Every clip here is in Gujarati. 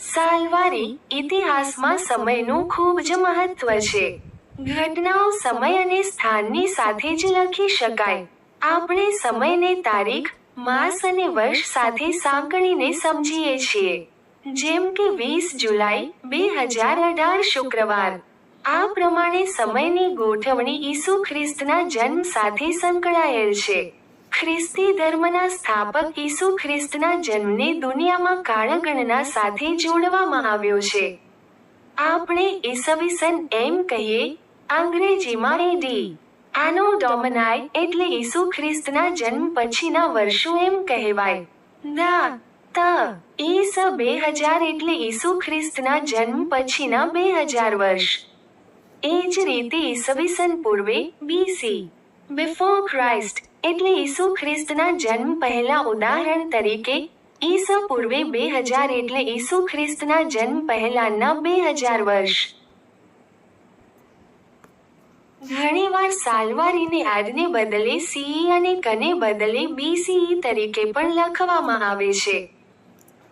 સાલવારી ઇતિહાસમાં સમયનું ખૂબ જ મહત્વ છે. ઘટનાઓ સમય અને સ્થાનની સાથે જ લખી શકાય. આપણે સમયને તારીખ, માસ અને વર્ષ સાથે સાંકળીને સમજીએ છીએ. જેમ કે 20 જુલાઈ 2018 શુક્રવાર. આ પ્રમાણે સમયની ગોઠવણી ઈસુ ખ્રિસ્તના જન્મ સાથે સંકળાયેલ છે. ખ્રિસ્તી ધર્મના સ્થાપક ઈસુ ખ્રિસ્તના જન્મને દુનિયામાં કાળગણના સાથે જોડવામાં આવ્યો છે. આપણે ઈસવીસન એમ કહીએ, અંગ્રેજીમાં એડી. આનો ડોમનાય એટલે ઈસુ ખ્રિસ્તના જન્મ પછીના વર્ષો એમ કહેવાય. ઈસ 2000 એટલે ઈસુ ખ્રિસ્તના જન્મ પછીના 2000 વર્ષ. એ જ રીતે ઈસવીસન પૂર્વે BC, બિફોર ક્રાઇસ્ટ, એટલે ઈસુ ખ્રિસ્તના જન્મ પહેલા. ઉદાહરણ તરીકે, ઈસ પૂર્વે 2000 એટલે ઈસુ ખ્રિસ્તના જન્મ પહેલાના 2000 વર્ષ. ઘણીવાર સાલવારીને આદને બદલે CE અને કને બદલે BCE તરીકે પણ લખવામાં આવે છે.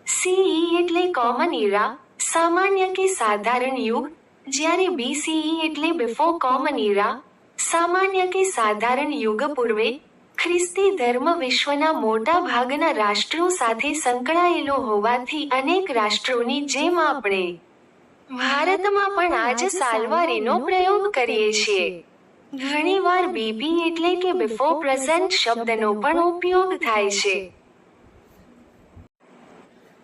CE એટલે કોમન ઇરા, સામાન્ય કે સાધારણ યુગ, જ્યારે BCE એટલે બિફોર કોમન ઇરા, સામાન્ય કે સાધારણ યુગ. પૂર્વે, ખ્રિસ્તી ધર્મ વિશ્વના મોટા ભાગના રાષ્ટ્રો સાથે સંકળાયેલો હોવાથી અનેક રાષ્ટ્રોની જેમ આપણે ભારતમાં પણ આજ સાલવારીનો પ્રયોગ કરીએ છીએ. ઘણીવાર BP એટલે કે બિફોર પ્રેઝન્ટ શબ્દનો પણ ઉપયોગ થાય છે.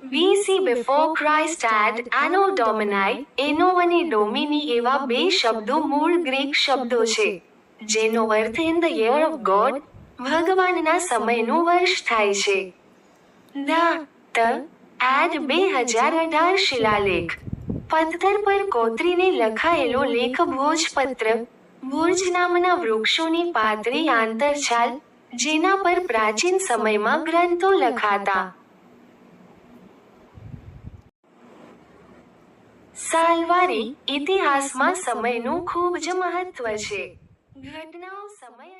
BC બિફોર ક્રાઇસ્ટ એડ આનો ડોમનાય, એનો અને ડોમિની એવા બે શબ્દો મૂળ ગ્રીક શબ્દો છે, જેનો અર્થ in the year of God, ભગવાનના સમયનું વર્ષ થાય છે. એડ 2018 શિલાલેખ. પથ્થર પર કોતરીને લખાયેલો લેખ. ભોજપત્ર, ભોજ નામના વૃક્ષોની પાતળી આંતરછાલ, જેના પર પ્રાચીન સમયમાં ગ્રંથો લખાતા. સાલવારી ઇતિહાસમાં સમયનું ખૂબ જ મહત્વ છે. ઘટનાઓ સમય